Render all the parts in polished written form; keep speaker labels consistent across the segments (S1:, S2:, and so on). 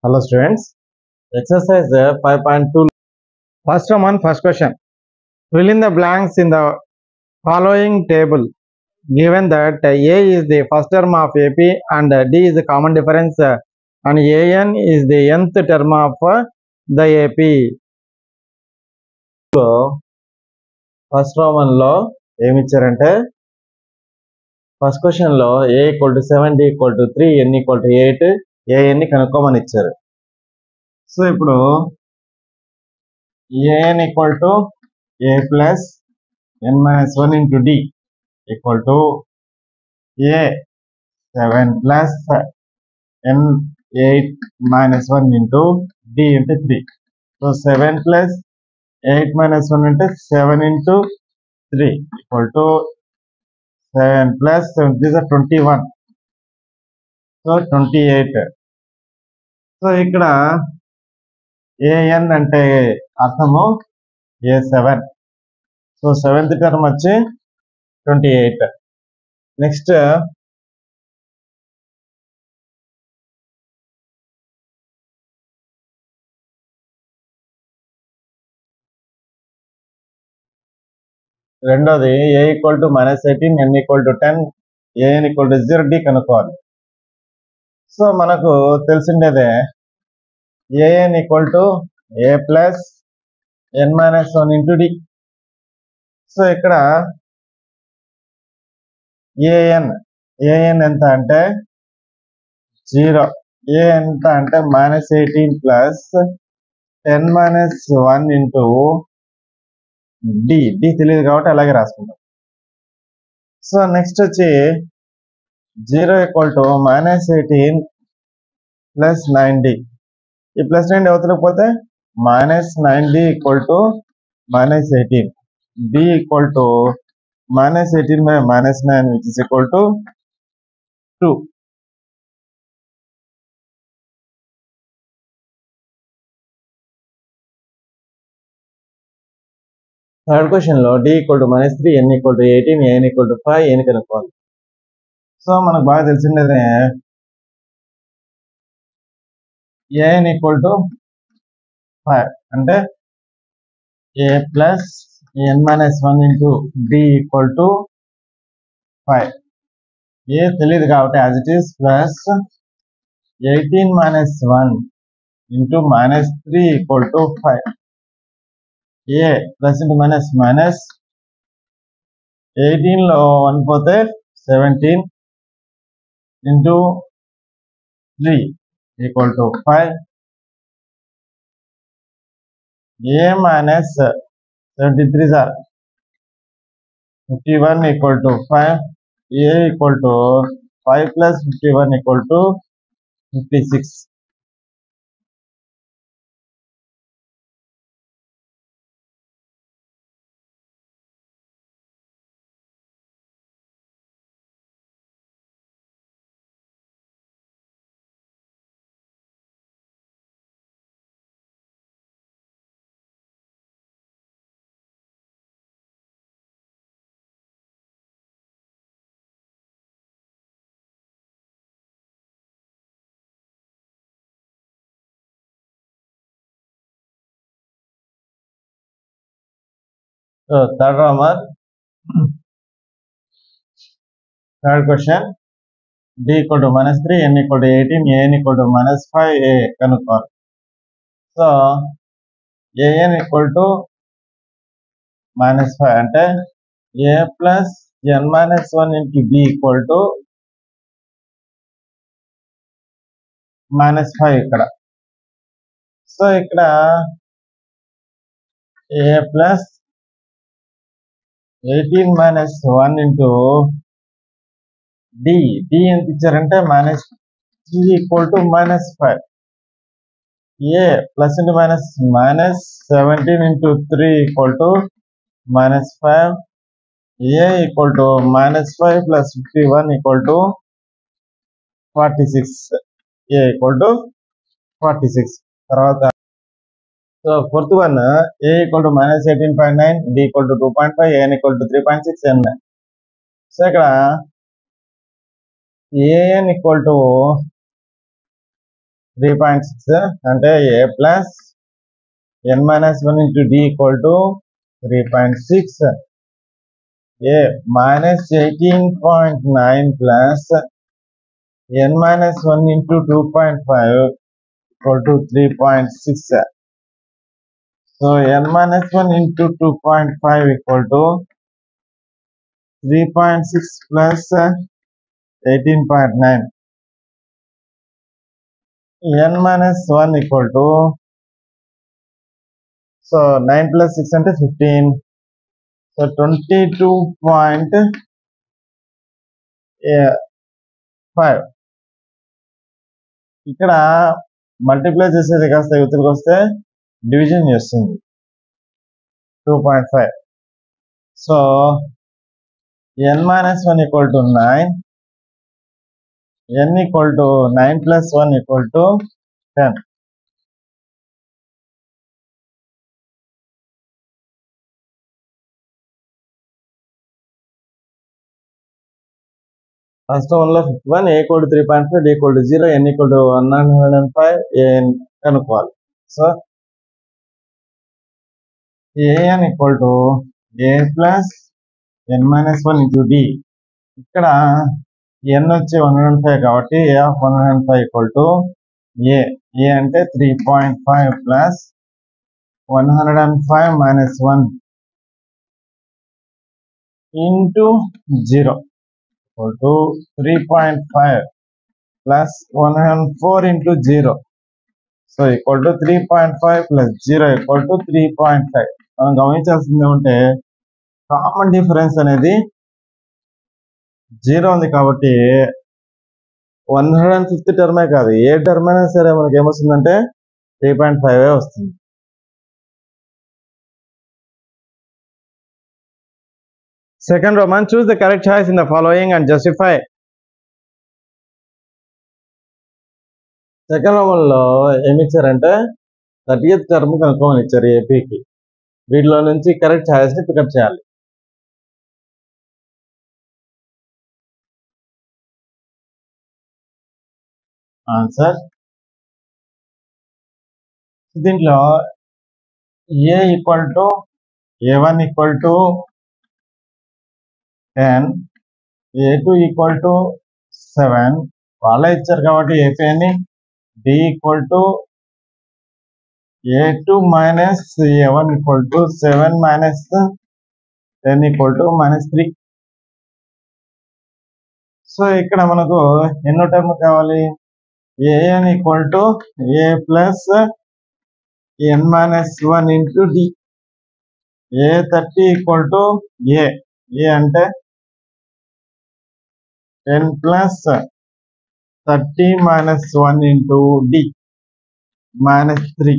S1: Hello students, exercise 5.2. First question. Fill in the blanks in the following table. Given that A is the first term of AP and D is the common difference and AN is the nth term of the AP. So, first Roman లో ఏమి ఇచ్చారంటే first question లో A = 7, D = 3, N = 8, AN ని కనుక్కోమని ఇచ్చారు. So ఇప్పుడు AN = A plus n minus 1 into D equal to A 7 plus n 8 minus 1 into D into 3. So 7 plus 8 minus 1 into 7 into 3 equal to 7 plus 7, these are 21. So 28. So ఇక్కడ AN అంటే అర్థము A7. So 7th term వచ్చి 28. Next రెండోది A = -18, N = 10, AN = 0, D కనుక్కోవాలి. So మనకు తెలిసిండేదే AN = A plus n minus 1 into D. So ఇక్కడ AN ఎంత అంటే 0. A ఎంత అంటే -18 plus 10 minus 1 into D తెలియదు కాబట్టి అలాగే రాసుకుంటాం. సో నెక్స్ట్ వచ్చి 0 = -18 plus 9D. ఈ plus 9 అవతలకపోతే -9D = -18. D = -18 by -9 which is equal to 2. Third question లో D = -3, N = 18, AN = 5, AN కనుక్కోవాలి. సో మనకు బాగా తెలిసిందే AN = 5 అంటే A plus n minus 1 into D = 5. A తెలియదు కాబట్టి as it is plus 18 minus 1 into -3 = 5. A plus into minus 18 లో 1 పోతే 17 into 3 = 5. A minus 73 are 51 = 5. A = 5 plus 51 = 56. So third question. D = -3, N = 18, AN = -5, A కనుక్కోవాలి. So AN = -5 అంటే A plus n minus 1 into B = -5 ఇక్కడ. So ఇక్కడ A plus 18 minus 1 into D ఎంత ఇచ్చారంటే -3 = -5. A plus into -17 into 3 = -5. A = -5 plus 51 = 46. A = 46. తర్వాత so fourth one A = -18.9, D = 2.5, AN = 3.6, N. So ఇక్కడ AN = 3.6 అంటే a plus n minus 1 into d equal to 3.6. A minus 18.9 plus n minus 1 into 2.5 equal to 3.6. So n minus 1 into 2.5 equal to 3.6 plus 18.9. n minus 1 equal to, so 9 plus 6 అంటే 15. So 22.5. ఇక్కడ multiply చేసేది కాస్త యువతలకు వస్తే division చేస్తుంది 2.5. So n minus 1 equal to 9, n equal to 9 plus 1 equal to 10. First one లో 51, a equal to 3.5, d equal to 0, n equal to 105, an కనుక్కోవాలి. So an equal to a plus n minus 1 into d. ఇక్కడ n వచ్చి 105 కాబట్టి a of 105 equal to a. a అంటే 3.5 plus 105 minus 1 into 0 equal to 3.5 plus 104 into 0. So equal to 3.5 plus 0 equal to 3.5. మనం గమనించాల్సింది ఏమంటే common difference అనేది 0 ఉంది కాబట్టి 150 టర్మే కాదు, ఏ టర్మ్ అయినా సరే మనకి ఏమొస్తుందంటే 3.5 వస్తుంది. Second Roman, choose the correct choice in the following and justify. Second Roman లో ఏమి ఇచ్చారంటే 30th టర్మ్ కనుక్కోమని ఇచ్చారు ఏపీకి. వీటిలో నుంచి కరెక్ట్ చాయిస్ ని పికప్ చేయాలి. ఆన్సర్ దీంట్లో a equal to a1 equal to 10, a2 equal to 7 వాళ్ళే ఇచ్చారు కాబట్టి ఏపీ అని, d equal to a2 minus a1 equal to 7 minus 10 equal to -3. So ఇక్కడ మనకు ఎన్నో టర్మ్ కావాలి, an equal to a plus n minus 1 into d. a30 equal to a అంటే 10 plus 30 minus 1 into d -3.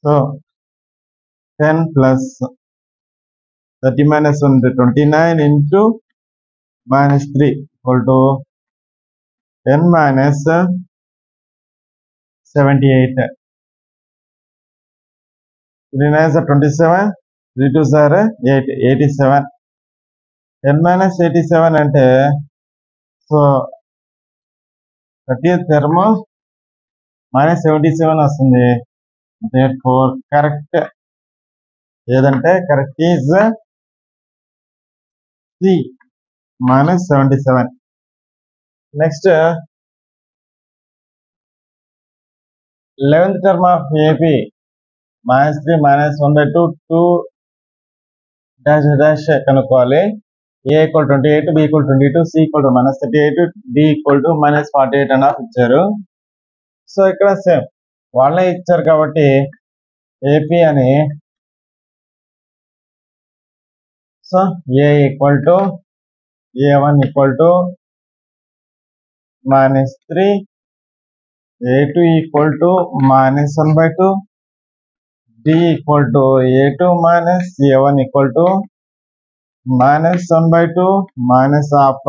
S1: So 10 plus 30 minus 1 into 29 into -3 equal to 10 minus 78. 3 9s are 27, 3 2s are 8, 87. 10 minus 87 అంటే so 30th term -77 వస్తుంది. therefore correct ఏదంటే correct is C -77. Next 11th term of AP -3 -1/2 2 dash dash కనుక్కోవాలి. a equal 28, b equal 22, c equal to -38, d equal to -48 and half ఇచ్చారు. So ఇక్కడ same వాళ్ళే ఇచ్చారు కాబట్టి AP అని, so a equal to a1 equal to -3, a2 equal to -1/2, d equal to a2 minus a1 equal to -1/2 minus half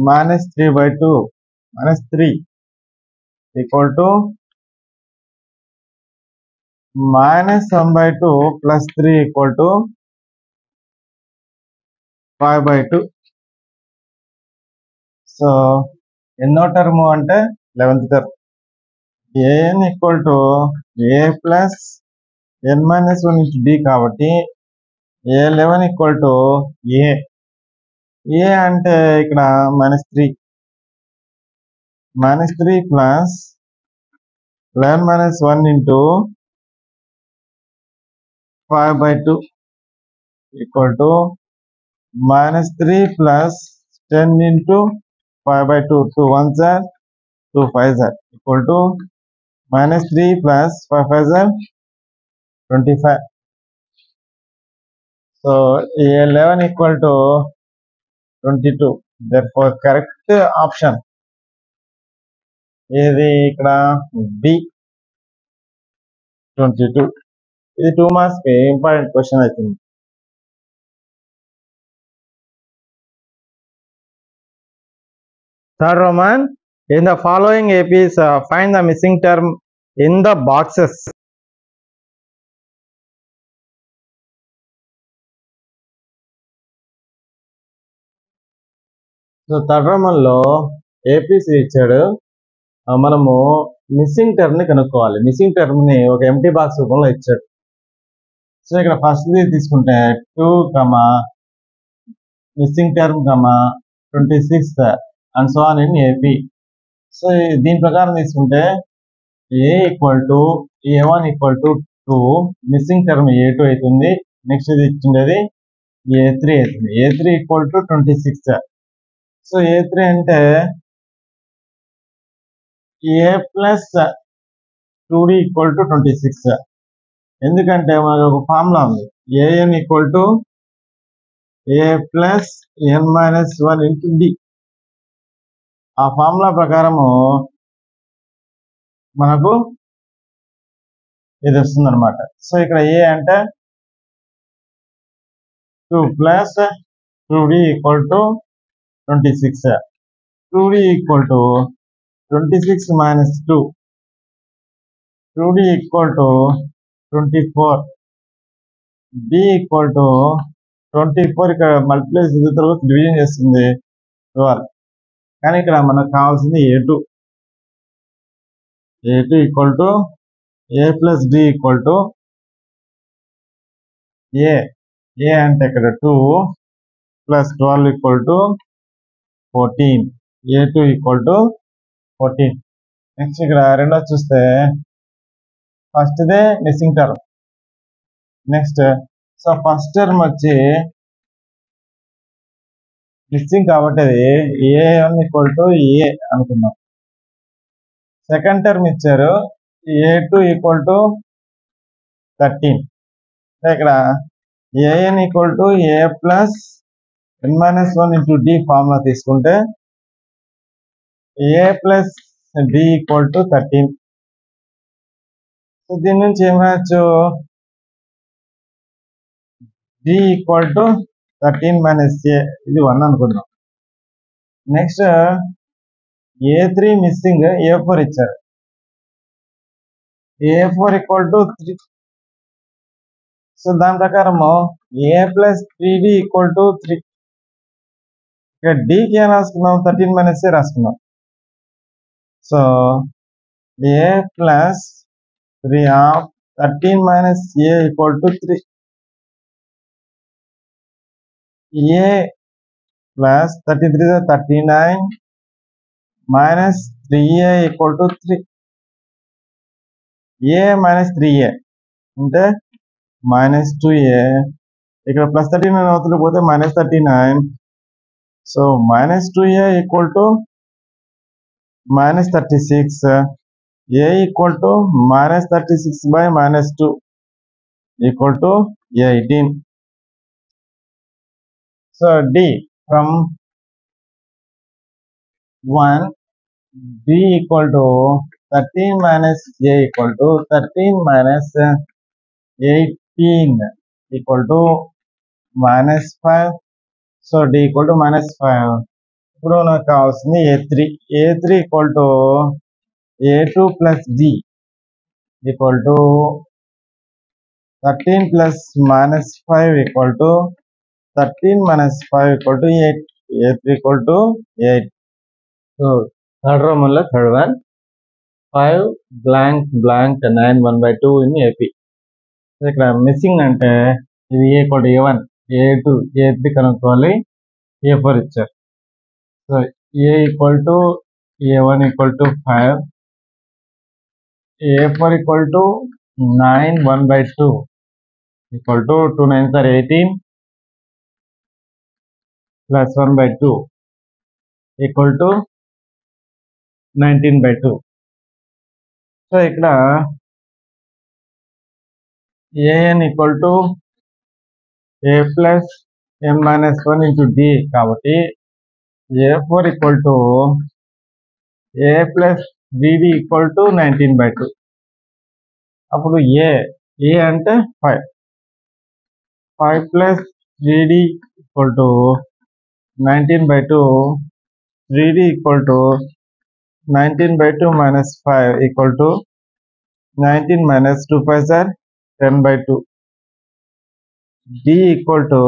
S1: -3/2 -3 equal to -1/2 plus 3 equal to 5/2. So ఎన్నో term అంటే 11th term. an equal to a plus n minus 1 into d కాబట్టి a11 equal to a అంటే ఇక్కడ -3 plus 11 minus 1 into 5/2 equal to -3 plus 10 into 5/2. 2 1s are 2 5s are equal to -3 plus 5 5s are 25. So a11 equal to 22. Therefore correct option ఏది ఇక్కడ B 22. ఇది 2 marks కి important question అవుతుంది. Third Roman, in the following APs, find the missing term in the boxes. So third Roman లో APC ఇచ్చాడు, మనము missing term ని కనుక్కోవాలి. మిస్సింగ్ టర్మ్ ని ఒక ఎంటీ బాక్స్ రూపంలో ఇచ్చాడు. సో ఇక్కడ ఫస్ట్ తీసుకుంటే 2, missing term 26 and so on in AP. So దీని ప్రకారం తీసుకుంటే a equal to a1 equal to 2, missing term a2 అవుతుంది. నెక్స్ట్ ఇది ఇచ్చిండేది a3 అవుతుంది. a3 equal to 26. So a3 అంటే a plus 2d equal to 26. ఎందుకంటే మనకు ఒక ఫార్ములా ఉంది, an equal to a plus n minus 1 into d. ఆ formula ప్రకారము మనకు ఇది వస్తుంది అనమాట. సో ఇక్కడ ఏ అంటే 2 plus 2d equal to 26. 2d equal to 26 minus 2, 2d equal to 24, d equal to 24. ఇక్కడ మల్టిప్లై తర్వాత డివిజన్ చేస్తుంది 12. కానీ ఇక్కడ మనకు కావాల్సింది a2 equal to a plus d equal to a అంటే ఇక్కడ 2 plus 12 equal to 14. a2 equal to 14. Next ఇక్కడ రెండో చూస్తే ఫస్ట్ దే missing term. Next so first term వచ్చి మిస్సింగ్ కాబట్టి అది a1 ఈక్వల్ టు a అనుకున్నాం. సెకండ్ టర్మ్ ఇచ్చారు a2 ఈక్వల్ టు 13. ఇక్కడ an equal to a plus n minus 1 into d formula తీసుకుంటే a plus d equal to 13. So దీని నుంచి ఏం రాయొచ్చు, d equal to 13 minus a, ఇది 1 అనుకుందాం. నెక్స్ట్ a3 మిస్సింగ్ a4 ఇచ్చారు, a4 ఈక్వల్ టు 3. సో దాని ప్రకారము a plus 3d equal to 3. ఇక్కడ dకి ఏం రాసుకున్నాం, 13 మైనస్ a రాసుకున్నాం. So a plus 3 of 13 minus a equal to 3. a plus 33 39 minus 3a equal to 3. a minus 3a అంటే minus 2a. ఇక్కడ plus 39 అవుతుంది పోతే minus 39. So minus 2a equal to minus 36. a equal to minus 36 by minus 2 equal to 18. So d from 1, d equal to 13 minus a equal to 13 minus 18 equal to minus 5. So d equal to minus 5. ఇప్పుడు నాకు కావాల్సింది a3 equal to a2 plus d equal to 13 plus minus 5 equal to 13 minus 5 equal to 8. a3 equal to 8. So third Roman లో third one. 5 blank blank 9 1/2 in AP. ఇక్కడ మిస్సింగ్ అంటే ఇది ఏ equal to A1 A2 A3 కనుక్కోవాలి. A4 ఇచ్చారు. So A equal to A1 equal to 5, A4 equal to 9 1/2 equal to 2 9s are 18 plus 1/2 equal to 19/2. So ఇక్కడ an equal to a plus n minus 1 into d కాబట్టి A4 equal to a plus dd equal to 19/2. అప్పుడు a అంటే 5 plus 3d equal to 19/2, 3d equal to 19/2 minus 5 equal to 19 minus 2 5s are 10/2. D equal to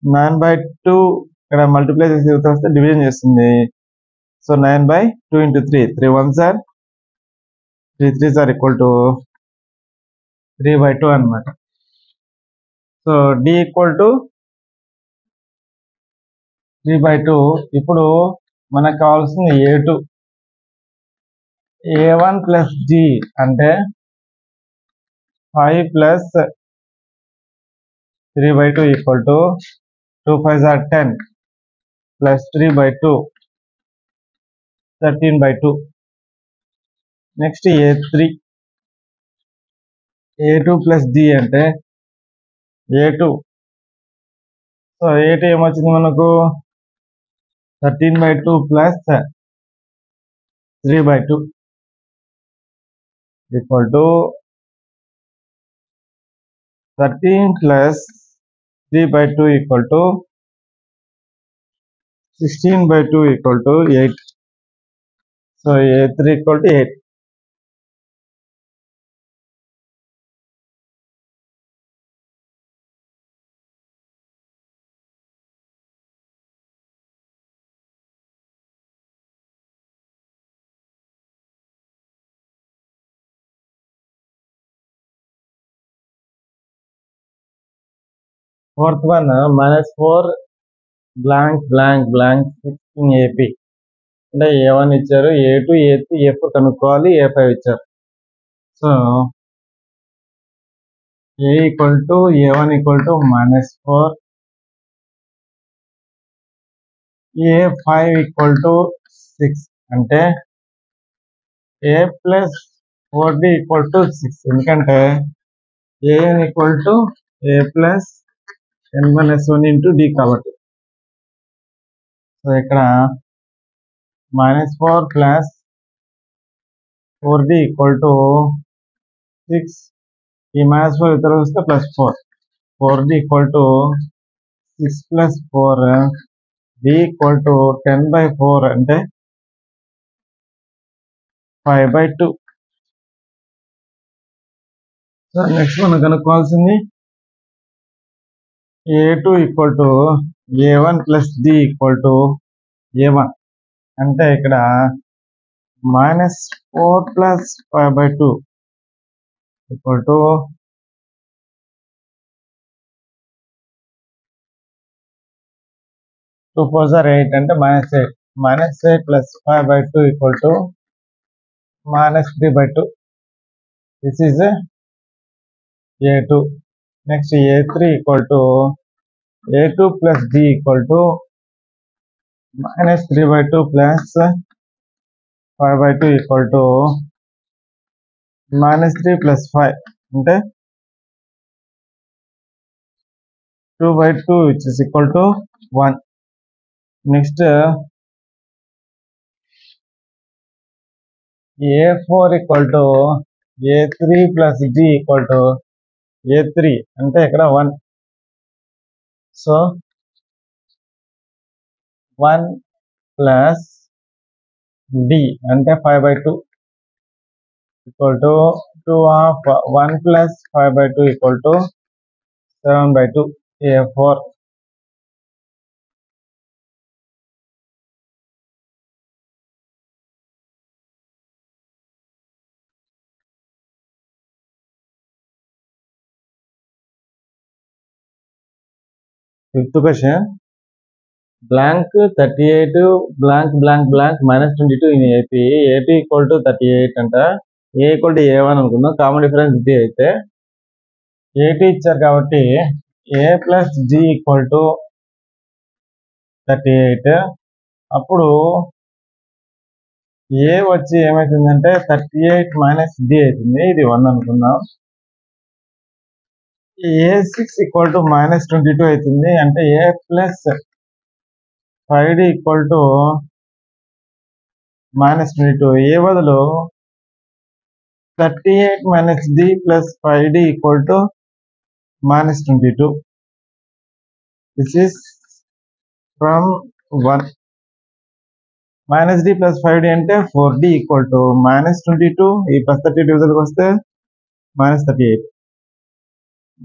S1: 9/2 ఇక్కడ multiply చేసి వస్తే division చేస్తుంది. So 9/2 into 3 3 1s are 3 3s are equal to 3/2 అన్నమాట. So D equal to 3/2. ఇప్పుడు మనకు కావాల్సింది A2 A1 plus D అంటే 5 plus 3/2 equal to 2 5s are 10 plus 3/2 13/2. Next A3 A2 plus D అంటే A2. సో A2 ఏమొచ్చింది మనకు 13/2 plus 3/2 equal to 13 plus 3/2 equal to 16/2 equal to 8. So A3 equal to 8. Fourth one -4 blank blank blank 6 in AP. అంటే A1 ఇచ్చారు, A2 A3 A4 కనుక్కోవాలి, A5 ఇచ్చారు. So A equal to A1 equal to -4, A5 equal to 6 అంటే A plus 4D equal to 6. ఎందుకంటే AN equal to A plus n minus 1 into D కాబట్టి. So ఇక్కడ -4 plus 4D equal to 6. ఈ -4 ఇతర వస్తే +4. 4D equal to 6 plus 4 D equal to 10/4 అంటే 5/2. So next మనం కనుక్కోవాల్సింది A2 equal to A1 plus D equal to A1 అంటే ఇక్కడ -4 plus 5/2 equal to 2 4s are 8 అంటే -8. -8 plus 5/2 equal to -3/2. This is A2. Next A3 equal to A2 plus D equal to -3/2 plus 5/2 equal to -3 plus 5 అంటే 2/2 which is equal to 1. Next A4 equal to A3 plus D equal to A3 అంటే ఇక్కడ 1. So 1 plus D అంటే 5/2 equal to 2 of 1 plus 5/2 equal to 7/2. A4. Fifth question. Blank 38 blank blank blank minus 22 in AP. AP equal to 38 అంట. A equal to A1 అనుకుందాం. Common difference D అయితే AP ఇచ్చారు కాబట్టి A plus D equal to 38. అప్పుడు A వచ్చి ఏమవుతుందంటే 38 minus D అవుతుంది. ఇది 1 అనుకుందాం. A6 equal to minus 22 అవుతుంది. అంటే A plus 5D equal to minus 22. A బదులు 38 minus D plus 5D equal to minus 22. This is from 1. Minus D plus 5D అంటే 4D equal to minus 22. ఈ plus 32 వదిలికి వస్తే minus 38.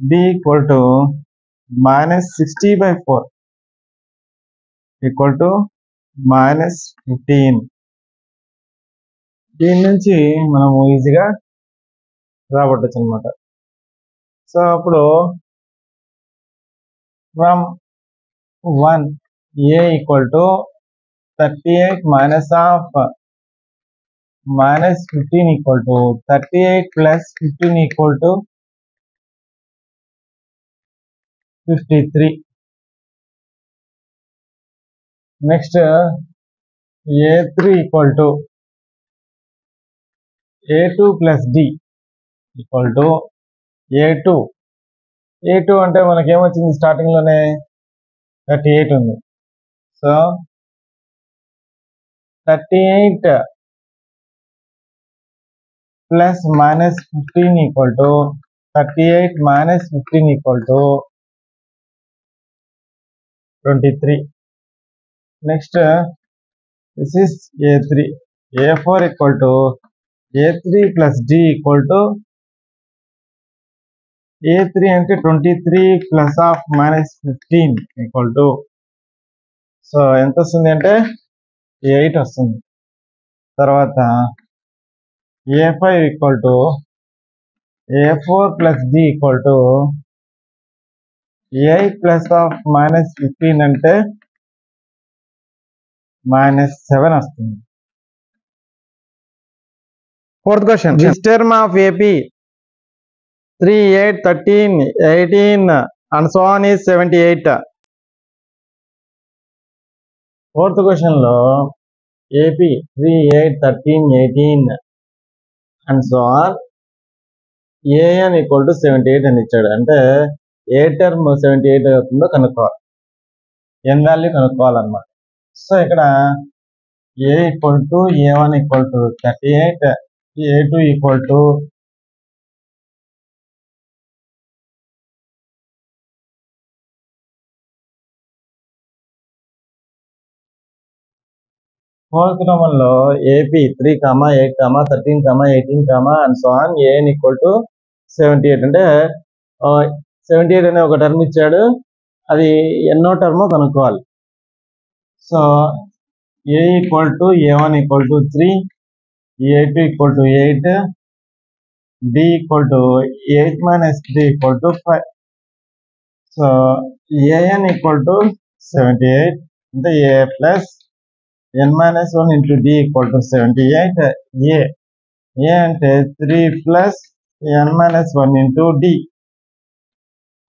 S1: D equal to minus 60 by 4 equal to minus 15. దీని నుంచి మనము ఈజీగా రాబట్టచ్చు అనమాట. So అప్పుడు from 1 A equal to 38 minus of minus 15 equal to 38 plus 15 equal to 53. Next A3 equal to A2 plus D equal to A2. A2 అంటే మనకి ఏమొచ్చింది starting లోనే 38 ఉంది. So 38 plus minus 15 equal to 38 minus 15 equal to 23. Next this is A3. A4 equal to A3 plus D equal to A3 అంటే 23 plus of minus 15 equal to, so ఎంత వస్తుంది అంటే 8 వస్తుంది. తర్వాత A5 equal to A4 plus D equal to 8 plus of minus 15 అంటే minus 7 వస్తుంది. Fourth question. This term of AP 3, 8, 13, 18 and so on is 78. Fourth question లో AP 3, 8, 13, 18 and so on AN equal to 78 అని ఇచ్చాడు. అంటే ఏ term 78 అవుతుందో కనుక్కోవాలి, n value కనుక్కోవాలన్నమాట. So ఇక్కడ A equal to A1 equal to 38, A2 equal to fourth క్రమంలో AP 3, 8, 13, 18 and so on AN equal to 78. అంటే 78 అనే ఒక టర్మ్ ఇచ్చాడు, అది ఎన్నో టర్మ్ కనుక్కోవాలి. So A equal to A1 equal to 3, A2 equal to 8, D equal to 8 minus 3 equal to 5. So AN equal to 78 అంటే A plus n minus 1 into D equal to 78. A అంటే 3 plus n minus 1 into D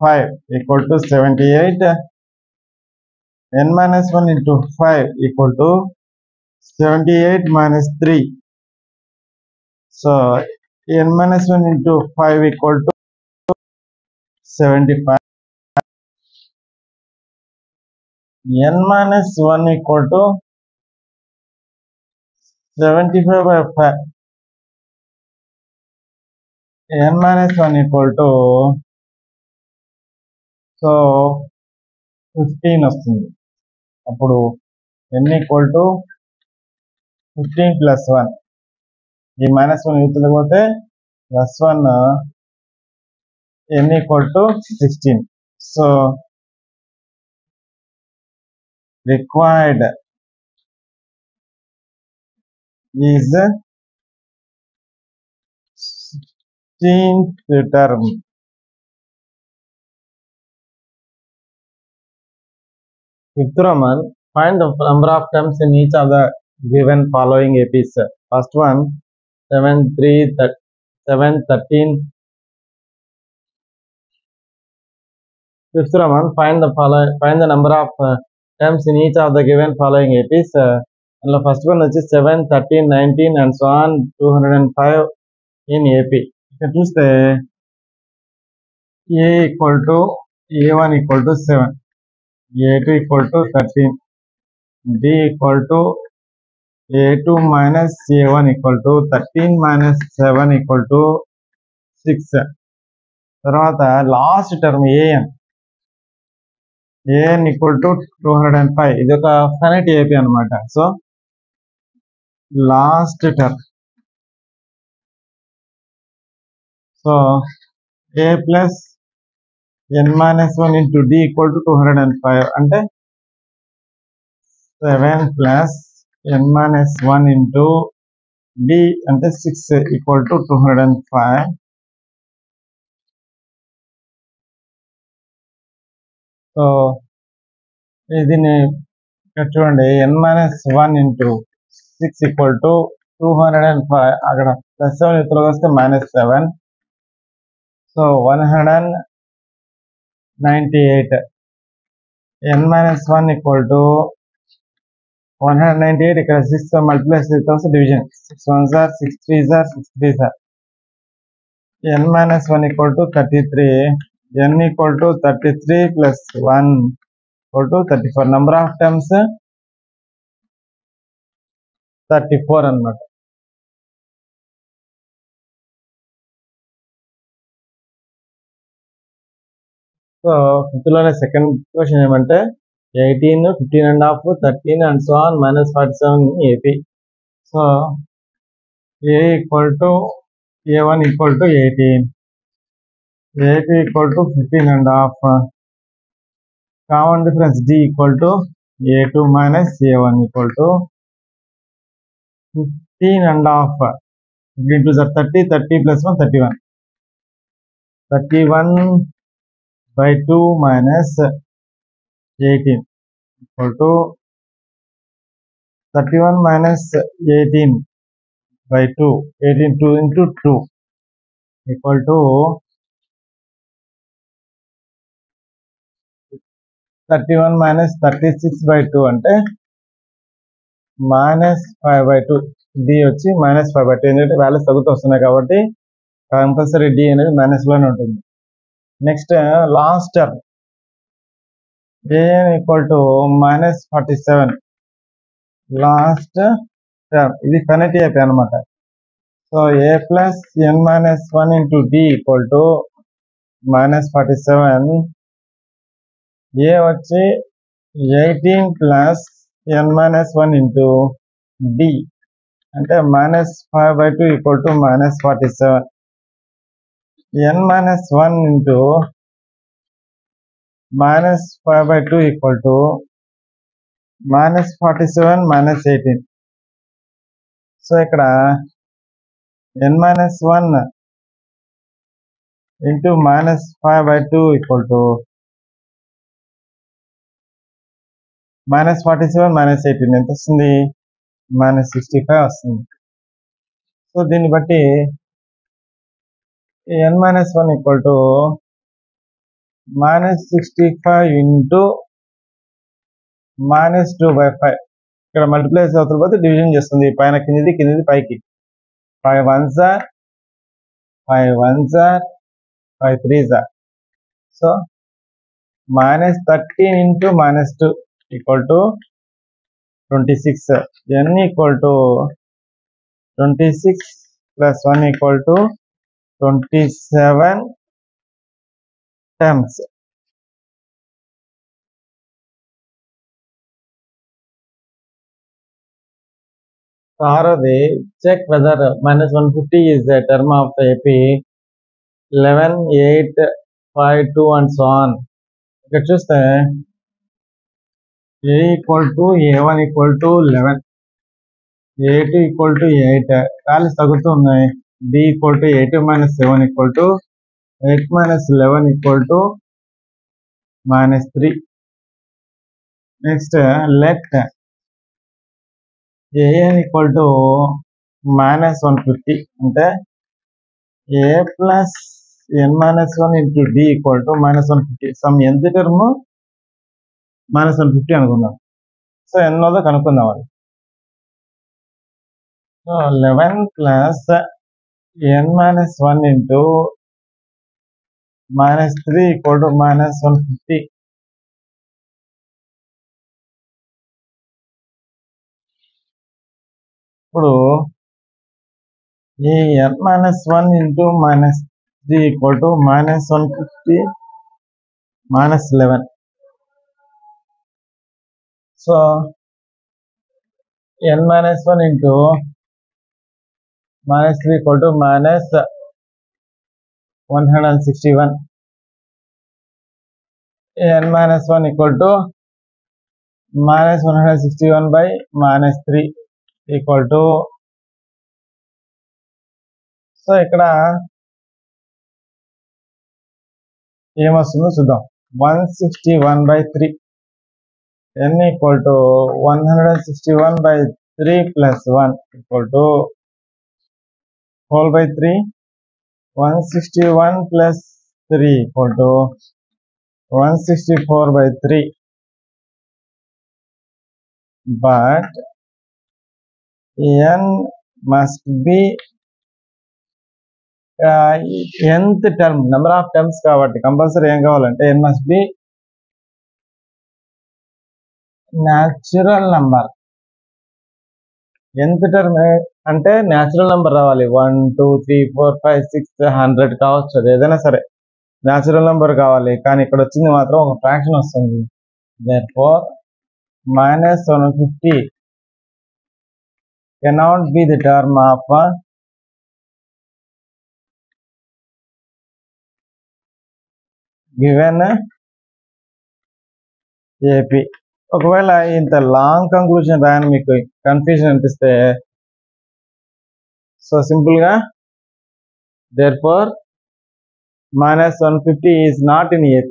S1: 5 equal to 78. n minus 1 into 5 equal to 78 minus 3. So n minus 1 into 5 equal to 75. n minus 1 equal to 75 by 5. n minus 1 equal to so 15 వస్తుంది. అప్పుడు n equal to 15 plus 1. ఈ minus 1 యూత్లో పోతే plus 1, n equal to 16. So required is 16th term. Fifth Roman, find the number of terms in each of the given following APs. First one, 7, 3, 7, 13. Fifth Roman, find the number of terms in each of the given following APs. And the first one is 7, 13, 19 and so on 205 in AP. You can choose the A equal to A1 equal to 7, A2 equal to 13, D equal to A2 minus A1 equal to 13 minus 7 equal to 6. తర్వాత last term AN equal to 205. ఇది ఒక finite AP అనమాట. So last term, so A plus N minus 1 into D equal to 205 అంటే 7 plus ఎన్ minus 1 into D అంటే 6 equal to 205. So దీన్ని ఇక్కడ చూడండి, N minus 1 into 6 equal to 205. అక్కడ plus 7 ఇతరులకు వస్తే minus 7. So 198. N minus 1 equal to 198. ఇక్కడ 6 multiply చేస్తే division. 6 1s are 6 3s are 6 3s are. N minus 1 equal to 33. N equal to 33 plus 1 equal to 34. Number of terms 34 అన్నమాట. So ఫిఫ్త్లోనే second question ఏమంటే 18, 15.5, 13 and so on minus 47 AP. So A equal to A1 equal to 18, A2 equal to 15.5. Common difference D equal to A2 minus A1 equal to 15.5. Into 30, 30 plus 1 31. 31/2 minus 18 equal to 31 minus 18/2. 18 into 2 equal to 31 minus 36/2 అంటే -5/2. D వచ్చి -5/2. ఎందుకంటే values తగ్గుతూ వస్తున్నాయి కాబట్టి compulsory D అనేది మైనస్లోనే ఉంటుంది. Next last term AN equal to -47. Last term ఇది ఫైనైట్ ఏపీ అనమాట. So A plus N minus 1 into D equal to -47. A వచ్చి 18 ప్లస్ ఎన్ మైనస్ 1 ఇంటూ డి అంటే -5/2 equal to -47. N minus 1 into -5/2 equal to -47 -18. So ఇక్కడ n minus 1 into -5/2 equal to -47 -18 ఎంత వస్తుంది? -65 వస్తుంది. So దీన్ని బట్టి ఎన్ మైనస్ 1 ఈక్వల్ టు -65 ఇంటూ -2/5. ఇక్కడ multiply అవుతున్న డివిజన్ చేస్తుంది. పైన కిందిది, కిందిది పైకి. 5 1s are 5 1s are 5 3s are. So -13 into -2 equal to 26. n equal to 26 plus 1 equal to 27 terms. ఆరోది check whether -150 is a term of AP 11, 8, 5, 2 and so on. ఇక్కడ చూస్తే A equal to A1 equal to 11, A2 equal to 8. Values తగ్గుతూ ఉన్నాయి. D equal to A2 minus 7 equal to 8 minus 11 equal to -3. Next, let an equal to minus 150 అంటే a plus n minus 1 into d equal to minus 150. Some nth term minus 150 అనుకుందాం. So ఎన్నోదో కనుక్కుందాం అది. So 11 plus n minus 1 into minus 3 equal to minus 150. ఇప్పుడు ఈ n minus 1 into minus 3 equal to minus 150 minus 11. So n minus 1 into minus 3 equal to minus 161. n minus 1 equal to minus 161 by minus 3 equal to, so ఇక్కడ ఏమొస్తుందో చూద్దాం. 161 by 3, n equal to 161 by 3 plus 1 equal to whole by 3. 161 plus 3 equal to 164 by 3. But n must be nth term, number of terms కాబట్టి compulsory ఏం కావాలంటే n must be natural number. nth term అంటే natural number రావాలి. 1 2 3 4 5 6 100 కావచ్చు, అది ఏదైనా సరే natural number కావాలి. కానీ ఇక్కడ వచ్చింది మాత్రం ఒక ఫ్రాక్షన్ వస్తుంది. therefore minus 150 cannot be the term of given AP. ఒకవేళ ఇంత లాంగ్ కంక్లూజన్ రాయని మీకు కన్ఫ్యూజన్ అనిపిస్తే, సో సింపుల్గా therefore minus 150 is not in AP.